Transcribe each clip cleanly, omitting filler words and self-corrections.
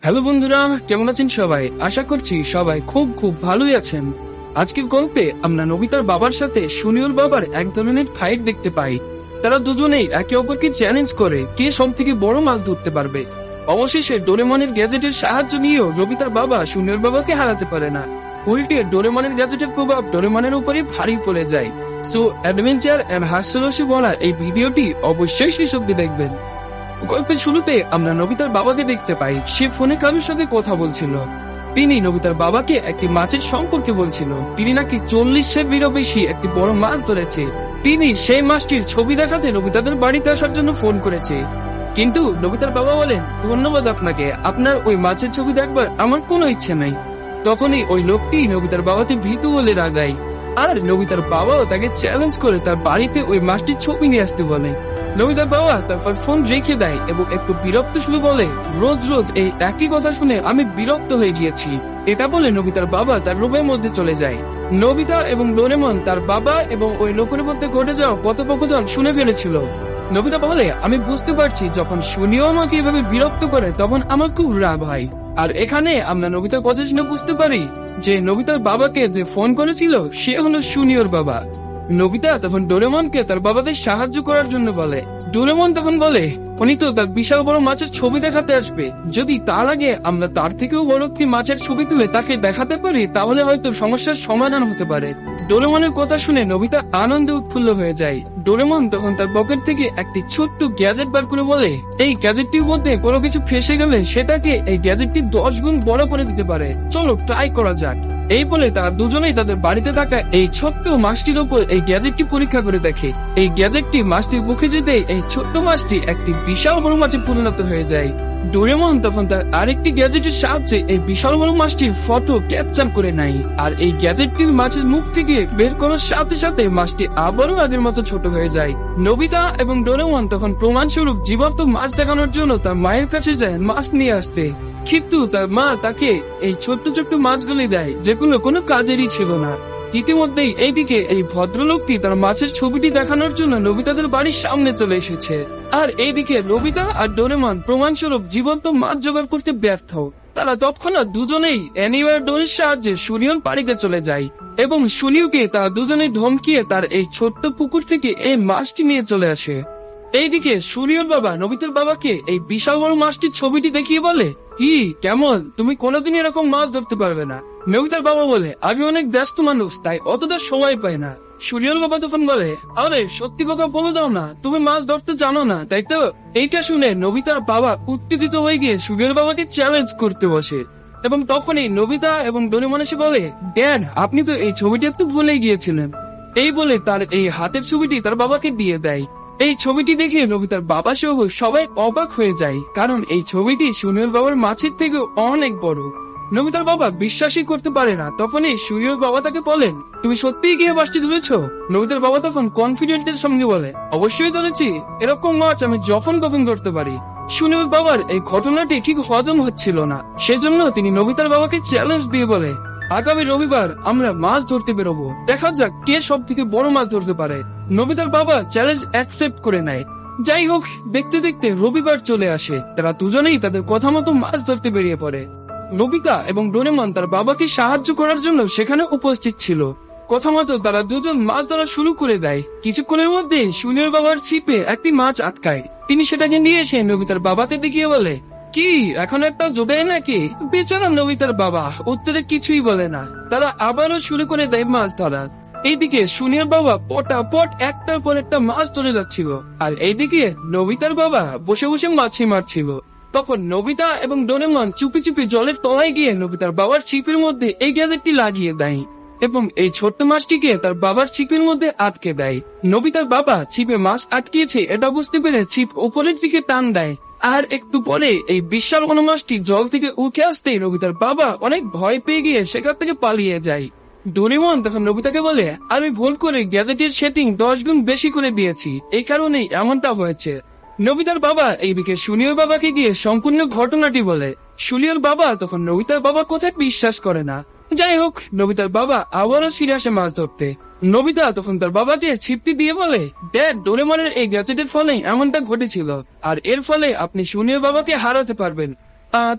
Hello বন্ধুরা, কেমন আছেন সবাই? আশা করছি সবাই খুব খুব ভালোই আছেন। আজকের গল্পে আমরা নবিতার বাবার সাথে সুনিয়র বাবার এক ধরনের ফাইট দেখতে পাই। তারা দুজনেই একে অপরকে চ্যালেঞ্জ করে কে সব থেকে বড় মাছ ধরতে পারবে। অবশেষে ডোরেমনের গ্যাজেটের সাহায্য নিয়েও নবিতার বাবা সুনিয়র বাবাকে হারাতে পারে না। উল্টে ডোরেমনের গ্যাজেটের প্রভাব ডোরেমনের উপরে ভারী পড়ে যায়। সো অ্যাডভেঞ্চার এন্ড হাস্যরসী বলা এই ভিডিওটি অবশ্যই শেষ অব্দি দেখবেন। গল্পের শুরুতে আমরা নবিতার বাবাকে দেখতে পাই, সে ফোনে কারোর সাথে কথা বলছিল। তিনি নবিতার বাবাকে একটি মাছের সম্পর্কে বলছিল। তিনি নাকি 40-এরও বেশি একটি বড় মাছ ধরেছে। তিনি সেই মাছটির ছবি দেখাতে নবিতাদের বাড়িতে আসার জন্য ফোন করেছে। কিন্তু নবিতার বাবা বলেন, ধন্যবাদ আপনাকে, আপনার ওই মাছের ছবি দেখবার আমার কোনো ইচ্ছে নাই। তখনই ওই লোকটি নবিতার বাবাকে ভীতু বলে রাগায়, আর নবিতার বাবাও তাকে চ্যালেঞ্জ করে তার বাড়িতে ওই মাছটির ছবি নিয়ে আসতে বলে। নবিতার বাবা তারপর ফোন রেখে দেয় এবং একটু বিরক্ত শুরু বলে, রোজ রোজ এই একই কথা শুনে আমি বিরক্ত হয়ে গিয়েছি। এটা বলে নবিতার বাবা তার রুমের মধ্যে চলে যায়। নবিতা এবং ডোরেমন তার বাবা এবং ওই লোকের মধ্যে ঘটে যাওয়া কথোপকথন শুনে ফেলেছিল। নবিতা বলে, আমি বুঝতে পারছি যখন শুনিও আমাকে এভাবে বিরক্ত করে তখন আমার খুব রাগ হয়। আর এখানে আমরা নবিতার কথা শুনে বুঝতে পারি যে নবিতার বাবাকে যে ফোন করেছিল সে হলো সুনিয়র বাবা। নবিতা তখন ডোরেমনকে তার বাবাদের সাহায্য করার জন্য বলে। ডোরেমন তখন বলে, উনি তো তার বিশাল বড় মাছের ছবি দেখাতে আসবে, যদি তার আগে আমরা তার থেকেও বড় একটি মাছের ছবি তুলে তাকে দেখাতে পারি তাহলে হয়তো সমস্যার সমাধান হতে পারে। ডোরেমনের কথা শুনে নবিতা আনন্দে উৎফুল্ল হয়ে যায়। ডোরেমন তখন তার পকেট থেকে একটি ছোট্ট গ্যাজেট বার করে বলে, এই গ্যাজেটটির মধ্যে কোনো কিছু ফেসে গেলে সেটাকে এই গ্যাজেটটি 10 গুণ বড় করে দিতে পারে, চলো ট্রাই করা যাক। এই বলে তারা দুজনেই তাদের বাড়িতে থাকা এই ছোট্ট মাছটির উপর এই গ্যাজেটটি পরীক্ষা করে দেখে। এই গ্যাজেটটি মাছটির মুখে যেতে এই ছোট্ট মাছটি একটি বিশাল বড় মাছে পরিণত হয়ে যায়। ডোরেমন তখন তার আরেকটি গ্যাজেটের সাহায্যে এই বিশাল বড় মাছটির ফটো ক্যাপচার করে নেয়, আর এই গ্যাজেটটির মাছের মুখ থেকে বের করার সাথে সাথে মাছটি আবারও আগের মতো ছোট হয়ে যায়। নবিতা এবং ডোরেমন তখন প্রমাণস্বরূপ জীবন্ত মাছ দেখানোর জন্য তার মায়ের কাছে যায় মাছ নিয়ে আসতে। কিন্তু তার মা তাকে এই ছোট্ট ছোট্ট মাছগুলি দেয় যেগুলো কোনো কাজেরই ছিল না। ইতিমধ্যেই এইদিকে এই ভদ্রলোকটি তার মাছের ছবিটি দেখানোর জন্য নবিতাদের বাড়ির সামনে চলে এসেছে, আর এইদিকে নবিতা আর ডোরেমন প্রমাণস্বরূপ জীবন্ত মাছ জোগাড় করতে ব্যর্থ। তারা তৎক্ষণাৎ দুজনেই অ্যানিওয়ার ডোরের সাহায্যে সুনিয়র বাড়িতে চলে যায় এবং সুনিয়কে তারা দুজনেই ধমকিয়ে তার এই ছোট্ট পুকুর থেকে এই মাছটি নিয়ে চলে আসে। এইদিকে সুনিয়র বাবা নবিতার বাবাকে এই বিশাল বড় মাছটির ছবিটি দেখিয়ে বলে, কি কেমন, তুমি কোনোদিন এরকম মাছ ধরতে পারবে না। নবিতার বাবা বলে, আমি অনেক ব্যস্ত মানুষ, তাই অতটা সময় পাই না। সুনিয়র বাবা তখন বলে, আরে সত্যি কথা বলে দাও না, তুমি মাছ ধরতে জানো না তাই তো? এইটা শুনে নবিতার বাবা উত্তেজিত হয়ে গিয়ে সুনিয়র বাবাকে চ্যালেঞ্জ করতে বসে। এবং তখনই নবিতা এবং ডোরেমন এসে বলে, ড্যাড আপনি তো এই ছবিটি একটু ভুলে গিয়েছিলেন। এই বলে তার এই হাতের ছবিটি তার বাবাকে দিয়ে দেয়। এই ছবিটি দেখে নবিতার বাবা সহ সবাই অবাক হয়ে যায়, কারণ এই ছবিটি সুনিয়র বাবার মাছের থেকে অনেক বড়। নবিতার বাবা বিশ্বাসই করতে পারে না। তখনই সুনিয়র বাবা তাকে বলেন, তুমি সত্যিই গিয়ে মাছটি ধরেছো? নবিতার বাবা তখন কনফিডেন্টের সঙ্গে বলে, অবশ্যই ধরেছি, এরকম মাছ আমি যখন তখন ধরতে পারি। সুনিয়র বাবার এই ঘটনাটি ঠিক হজম হচ্ছিল না, সেজন্য তিনি নবিতার বাবাকে চ্যালেঞ্জ দিয়ে বলে, আগামী রবিবার আমরা মাছ ধরতে বেরোবো, দেখা যাক কে সব থেকে বড় মাছ ধরতে পারে। নবিতার বাবা চ্যালেঞ্জ অ্যাকসেপ্ট করে নেয়। যাই হোক, দেখতে দেখতে রবিবার চলে আসে। তারা দুজনেই তাদের কথা মতো মাছ ধরতে বেরিয়ে পড়ে। নবিতা এবং ডোরেমন তার বাবাকে সাহায্য করার জন্য সেখানে উপস্থিত ছিল। কথা মতো তারা দুজন মাছ ধরা শুরু করে দেয়। কিছুক্ষণের মধ্যে সুনিয়র বাবার ছিপে একটি মাছ আটকায়। তিনি সেটাকে নিয়ে এসে নবিতার বাবাকে দেখিয়ে বলে, কি এখন একটা জোটে নাকি? বেচারা নবিতার বাবা উত্তরে কিছুই বলে না। তারা আবারও শুরু করে দেয় মাছ ধরা। এইদিকে সুনিয়র বাবা পটাপট একটার পর একটা মাছ ধরে যাচ্ছিল, আর এইদিকে নবিতার বাবা বসে বসে মাছি মারছিল। তখন নবিতা এবং ডোরেমন চুপি চুপি জলের তলায় গিয়ে নবিতার বাবার ছিপের মধ্যে এই গ্যাজেটটি লাগিয়ে দেয় এবং এই ছোট্ট মাছটিকে তার বাবার ছিপের মধ্যে আটকে দেয়। নবিতার বাবা ছিপে মাছ আটকিয়েছে এটা বুঝতে পেরে ছিপ উপরের দিকে টান দেয়, আর একটু পরে এই বিশাল বড় মাছটি জল থেকে উঠে আসতেই নবিতার বাবা অনেক ভয় পেয়ে গিয়ে সেখান থেকে পালিয়ে যায়। ডোরেমন তখন নবিতাকে বলে, আমি ভুল করে গ্যাজেটের সেটিং 10 গুণ বেশি করে দিয়েছি, এই কারণেই এমনটা হয়েছে। নবিতার বাবা এইদিকে সুনিয়র বাবাকে গিয়ে সম্পূর্ণ ঘটনাটি বলে। সুনিয়র বাবা তখন নবিতার বাবার কথায় বিশ্বাস করে না। যাই হোক, নবিতার বাবা আবারও ফিরে আসে মাছ ধরতে। নবিতা তখন তার বাবাকে ছিপটি দিয়ে বলে, ড্যাড ডোরেমনের এই গ্যাজেটের ফলে এমনটা ঘটেছিল, আর এর ফলে আপনি সুনিয়র বাবাকে হারাতে পারবেন।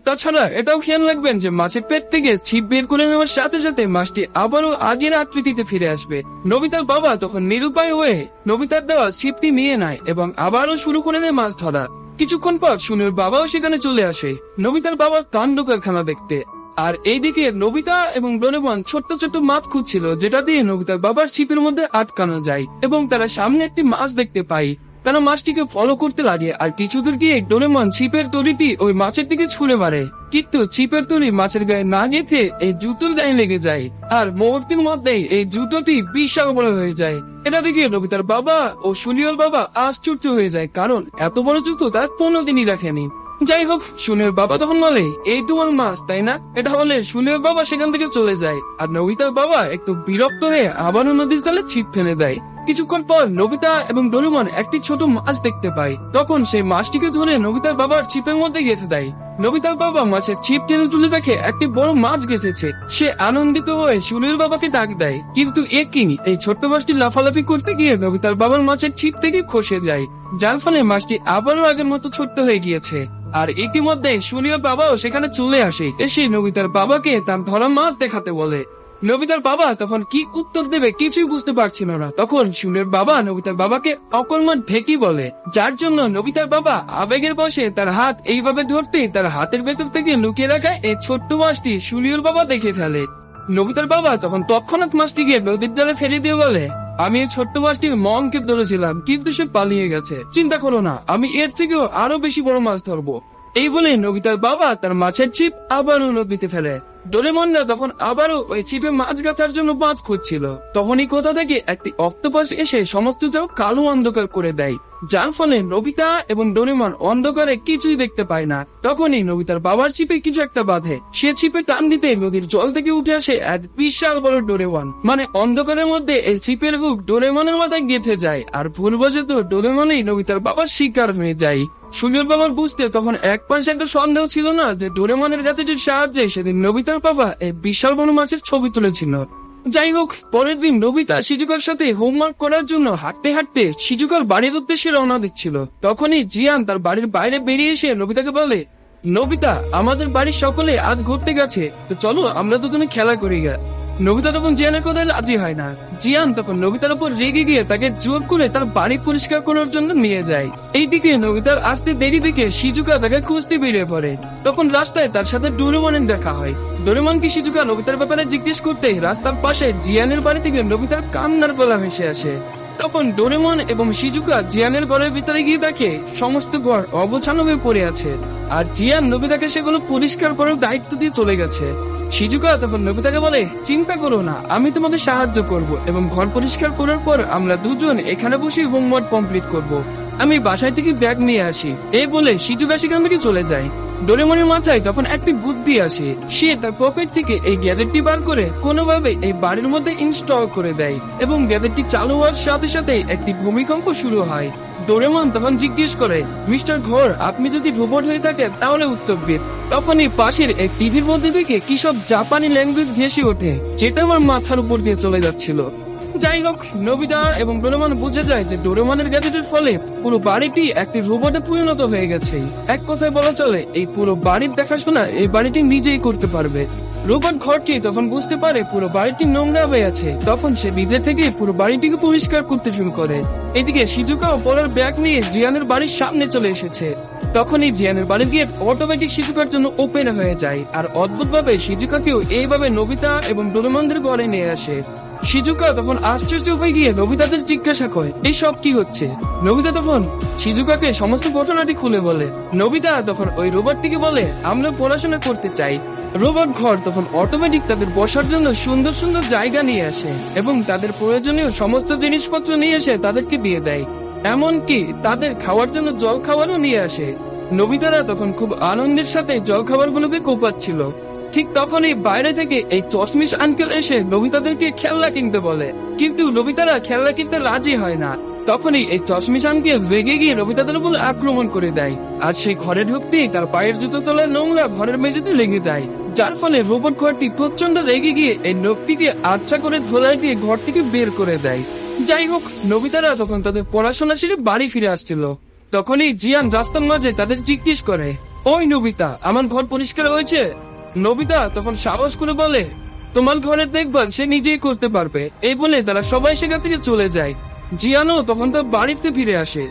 তাছাড়া এটাও খেয়াল রাখবেন যে মাছের পেট থেকে ছিপ বের করে নেওয়ার সাথে সাথে মাছটি আবারও আগের আকৃতিতে ফিরে আসবে। নবিতার বাবা তখন নিরুপায় হয়ে নবিতার দেওয়া ছিপটি নিয়ে নেয় এবং আবারও শুরু করে দেয় মাছ ধরা। কিছুক্ষণ পর সুনিয়র বাবাও সেখানে চলে আসে নবিতার বাবার কাণ্ড কারখানা দেখতে। আর এইদিকে নবিতা এবং ডোরেমন ছোট্ট ছোট্ট মাছ খুঁজছিল যেটা দিয়ে নবিতার বাবার ছিপের মধ্যে আটকানো যায়, এবং তারা সামনে একটি মাছ দেখতে পায়। তারা মাছটিকে ফলো করতে লাগে আর কিছু দূর গিয়ে ডোরেমন ছিপের তড়িটি ওই মাছের দিকে ছুঁড়ে মারে, কিন্তু ছিপের তড়ি মাছের গায়ে না গেঁথে এই জুতোর গায়ে লেগে যায় আর মুহূর্তের মধ্যেই এই জুতোটি বিশাল বড় হয়ে যায়। এটা দেখে নবিতার বাবা ও সুনিয়র বাবা আশ্চর্য হয়ে যায়, কারণ এত বড় জুতো তার কোনোদিনই রাখেনি। যাই হোক, সুনিয়র বাবা তখন বলে, এই তোমার মাছ তাই না? এটা হলে সুনিয়র বাবা সেখান থেকে চলে যায় আর নবিতার বাবা একটু বিরক্ত হয়ে আবারও নদীর তলে ছিপ ফেলে দেয়। কিছুক্ষণ পর নবিতা এবং ডোরেমন একটি ছোট মাছ দেখতে পায়। তখন সেই মাছটিকে ধরে নবিতার বাবার ছিপের মধ্যে গেঁথে দেয়। নবিতার বাবা মাছের ছিপ টেনে তুলে দেখে একটি বড় মাছ গেঁথেছে। সে আনন্দিত হয়ে সুনিয়র বাবাকে ডাক দেয়, কিন্তু এই ছোট্ট মাছটি লাফালাফি করতে গিয়ে নবিতার বাবার মাছের ছিপ থেকে খসে যায়, যার ফলে মাছটি আবারও আগের মতো ছোট্ট হয়ে গিয়েছে। আর ইতিমধ্যে সুনিয়র বাবাও সেখানে চলে আসে, এসে নবিতার বাবাকে তার ধরা মাছ দেখাতে বলে। নবিতার বাবা তখন কি উত্তর দেবে কিছুই বুঝতে পারছিল না। তখন সুনিয়র বাবা নবিতার বাবাকে অকর্মঠ ভেকি বলে, যার জন্য নবিতার বাবা আবেগের বশে তার হাত এইভাবে ধরতে তার হাতের ভেতর থেকে লুকিয়ে রাখা এই ছোট্ট মাছটি সুনিয়র বাবা দেখে ফেলে। নবিতার বাবা তখন তৎক্ষণাৎ মাছটিকে নদীর জলে ফেলে দিয়ে বলে, আমি এই ছোট্ট মাছটির মনকে ধরেছিলাম, কিন্তু সে পালিয়ে গেছে। চিন্তা করো না, আমি এর থেকেও আরো বেশি বড় মাছ ধরবো। এই বলে নবিতার বাবা তার মাছের ছিপ আবারও নদীতে ফেলে। ডোরেমনরা তখন আবারও ওই ছিপে মাছ গাঁথার জন্য মাছ খুঁজছিল। তখনই কোথা থেকে একটি অক্টোপাস এসে সমস্তটাও কালো অন্ধকার করে দেয়, যার ফলে নবিতা এবং ডোরেমন অন্ধকারে কিছুই দেখতে পায় না। তখনই নবিতার বাবার ছিপে কিছু একটা বাঁধে। সে ছিপে টান দিতে নদীর জল থেকে উঠে আসে এক বিশাল বড় ডোরেমন। মানে অন্ধকারের মধ্যে এই ছিপের হুক ডোরেমনের মাথায় গেঁথে যায়, আর ভুলবশত ডোরেমনই নবিতার বাবার শিকার হয়ে যায়। সুনিয়র বাবার বুঝতে তখন এক পাশে একটা সন্দেহ ছিল না যে ডোরেমনের গাছেটির সাহায্যে সেদিন নবিতার বাবা এই বিশাল বড় মাছের ছবি তুলেছিল। যাই হোক, পরের দিন নবিতা শিজুকার সাথে হোমওয়ার্ক করার জন্য হাঁটতে হাঁটতে শিজুকার বাড়ির উদ্দেশ্যে রওনা দিচ্ছিল। তখনই জিয়ান তার বাড়ির বাইরে বেরিয়ে এসে নবিতাকে বলে, নবিতা, আমাদের বাড়ির সকলে আজ ঘুরতে গেছে, তো চলো আমরা দুজনে খেলা করি গা। নবিতা তখন জিয়ানের কথায় রাজি হয় না। জিয়ান তখন নবিতার উপর রেগে গিয়ে তাকে জোর করে তার বাড়ি পরিষ্কার করার জন্য নিয়ে যায়। এইদিকে নবিতার আসতে দেরি দেখে শিজুকা তাকে খুঁজতে বেরিয়ে পড়ে। তখন রাস্তায় তার সাথে ডোরেমনের দেখা হয়। ডোরেমনকে শিজুকা নবিতার ব্যাপারে জিজ্ঞেস করতে রাস্তার পাশে জিয়ানের বাড়ি থেকে নবিতার কান্নার গলা ভেসে আসে। তখন ডোরেমন এবং শিজুকা জিয়ানের ঘরের ভিতরে গিয়ে দেখে সমস্ত ঘর অবছান্ন হয়ে পড়ে আছে, আর জিয়ান নবিতাকে সেগুলো পরিষ্কার করার দায়িত্ব দিয়ে চলে গেছে। শিজুকা তখন নবিতাকে বলে, চিন্তা করো না, আমি তোমাদের সাহায্য করব, এবং ঘর পরিষ্কার করার পর আমরা দুজন এখানে বসে হোমওয়ার্ক কমপ্লিট করব। আমি বাসায় থেকে ব্যাগ নিয়ে আসি। এই বলে শিজুকা সেখান থেকে চলে যায়। ডোরেমনের মাথায় তখন একটি বুদ্ধি আসে। সে তার পকেট থেকে এই গ্যাজেটটি বার করে কোনোভাবে এই বাড়ির মধ্যে ইনস্টল করে দেয়, এবং গ্যাজেটটি চালু হওয়ার সাথে সাথে একটি ভূমিকম্প শুরু হয়। ডোরেমন তখন জিজ্ঞেস করে, মিস্টার ঘোর, আপনি যদি রোবট হয়ে থাকেন তাহলে উত্তর দিন। তখনই পাশের এক টিভির মধ্যে থেকে কি সব জাপানি ল্যাঙ্গুয়েজ ভেসে ওঠে, যেটা আমার মাথার উপর দিয়ে চলে যাচ্ছিল। যাই হোক, নবিতা এবং ডোরেমন বুঝে যায় যে ডোরেমনের গ্যাজেটের ফলে পুরো বাড়িটি একটি রোবটে পরিণত হয়ে গেছে। এক কথায় বলা চলে, এই পুরো বাড়ির দেখাশোনা এই বাড়িটি নিজেই করতে পারবে। রোবট ঘরটি তখন বুঝতে পারে পুরো বাড়িটি নোংরা হয়ে আছে। তখন সে নিজে থেকে পুরো বাড়িটিকে পরিষ্কার করতে শুরু করে। এদিকে শিজুকাও পরের ব্যাগ নিয়ে জিয়ানের বাড়ির সামনে চলে এসেছে। তখনই জিয়ানের বাড়ির গেট অটোমেটিক শিজুকার জন্য ওপেন হয়ে যায়, আর অদ্ভুত ভাবে শিজুকাকেও এইভাবে নবিতা এবং ডোরেমনদের ঘরে নিয়ে আসে। শিজুকা তখন আশ্চর্য হয়ে গিয়ে নবিতাদের জিজ্ঞাসা করে, এই সব কি হচ্ছে? নবিতা তখন শিজুকাকে সমস্ত ঘটনাটি খুলে বলে। নবিতা তখন ওই রোবটটিকে বলে, আমরা পড়াশোনা করতে চাই। রোবট ঘর তখন অটোমেটিক তাদের বসার জন্য সুন্দর সুন্দর জায়গা নিয়ে আসে, এবং তাদের প্রয়োজনীয় সমস্ত জিনিসপত্র নিয়ে এসে তাদেরকে দিয়ে দেয়। এমনকি তাদের খাওয়ার জন্য জল খাবারও নিয়ে আসে। নবিতারা তখন খুব আনন্দের সাথে জল খাবারগুলোকে কোপাচ্ছিল। ঠিক তখনই বাইরে থেকে এই চশমিশ আঙ্কেল এসে নবিতাদেরকে খেলনা কিনতে বলে, কিন্তু নবিতারা খেলনা কিনতে রাজি হয় না। তখনই এই চশমিশ আঙ্কেল রেগে গিয়ে নবিতাদের উপর আক্রমণ করে দেয়, আর সেই ঘরে ঢুকতেই তার পায়ের জুতো তলায় নোংরা ঘরের মেঝেতে লেগে যায়, যার ফলে রোবট ঘরটি প্রচন্ড রেগে গিয়ে এই লোকটিকে আচ্ছা করে ধোলাই দিয়ে ঘর থেকে বের করে দেয়। যাই হোক, নবিতারা তখন তাদের পড়াশোনা সেরে বাড়ি ফিরে আসছিল। তখনই জিয়ান রাস্তার মাঝে তাদের জিজ্ঞেস করে, ওই নবিতা, আমার ঘর পরিষ্কার হয়েছে? নবিতা তখন সাহস করে বলে, তোমার ঘরের দেখভাল সে নিজেই করতে পারবে। এই বলে তারা সবাই সেখান থেকে চলে যায়। জিয়ানও তখন তার বাড়িতে ফিরে আসে,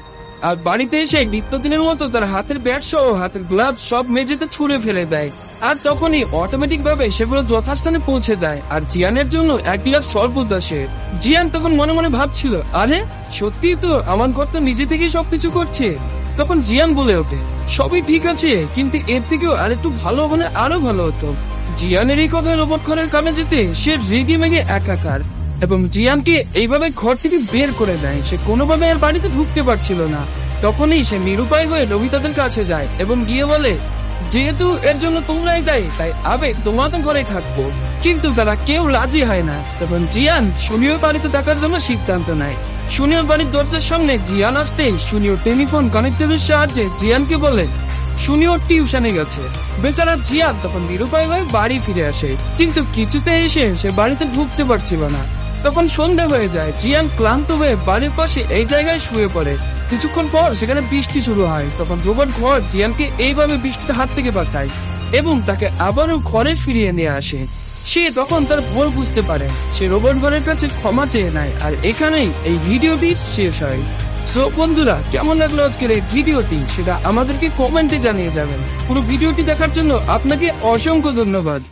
আর বাড়িতে এসে নিত্যদিনের মতো তার হাতের ব্যাট সহ হাতের গ্লাভস সব মেঝেতে ছুঁড়ে ফেলে দেয়। আর তখনই অটোমেটিক ভাবে সেগুলো যথাস্থানে পৌঁছে যায়, আর জিয়ানের জন্য এক গ্লাস শরবত আসে। জিয়ান তখন মনে মনে ভাবছিল, আরে সত্যি তো, আমার ঘর তো নিজে থেকেই সবকিছু করছে। তখন জিয়ান বলে ওঠে, সবই ঠিক আছে, কিন্তু এর থেকেও আর একটু ভালো হলে আরো ভালো হতো। জিয়ানের এই কথায় রোবট ঘরের কামে যেতে সে রেগে মেগে একাকার, এবং জিয়ানকে এইভাবে ঘর থেকে বের করে দেয়। সে কোনোভাবে আর বাড়িতে ঢুকতে পারছিল না। তখনই সে নিরুপায় হয়ে নবিতাদের কাছে যায় এবং গিয়ে বলে, যেহেতু এর জন্য তোমরাই দায়ী, তাই আবেগ তোমাদের ঘরে থাকবো। কিন্তু তারা কেউ রাজি হয় না। তখন জিয়ান সুনিয়র বাড়িতে থাকার জন্য সিদ্ধান্ত নেয়। সুনিয়র বাড়ির দরজার সামনে জিয়ান আসতেই সুনিয়র টেলিফোন কানেক্টরের সাহায্যে জিয়ানকে বলে সুনিয়র টিউশনে গেছে। বেচারা জিয়ান তখন নিরুপায় হয়ে বাড়ি ফিরে আসে, কিন্তু কিছুতে এসে সে বাড়িতে ঢুকতে পারছিল না। তখন সন্ধ্যা হয়ে যায়। জিয়ান ক্লান্ত হয়ে বাড়ির পাশে এই জায়গায় শুয়ে পড়ে। কিছুক্ষণ পর সেখানে বৃষ্টি শুরু হয়। তখন রোবট ঘর জিয়ানকে এইভাবে বৃষ্টির হাত থেকে বাঁচায় এবং তাকে আবারও ঘরে ফিরিয়ে নিয়ে আসে। সে তখন তার ভুল বুঝতে পারে, সে রোবট ঘরের কাছে ক্ষমা চেয়ে নেয়। আর এখানেই এই ভিডিওটি শেষ হয়। সো বন্ধুরা, কেমন লাগলো আজকের এই ভিডিওটি সেটা আমাদেরকে কমেন্টে জানিয়ে যাবেন। পুরো ভিডিওটি দেখার জন্য আপনাকে অসংখ্য ধন্যবাদ।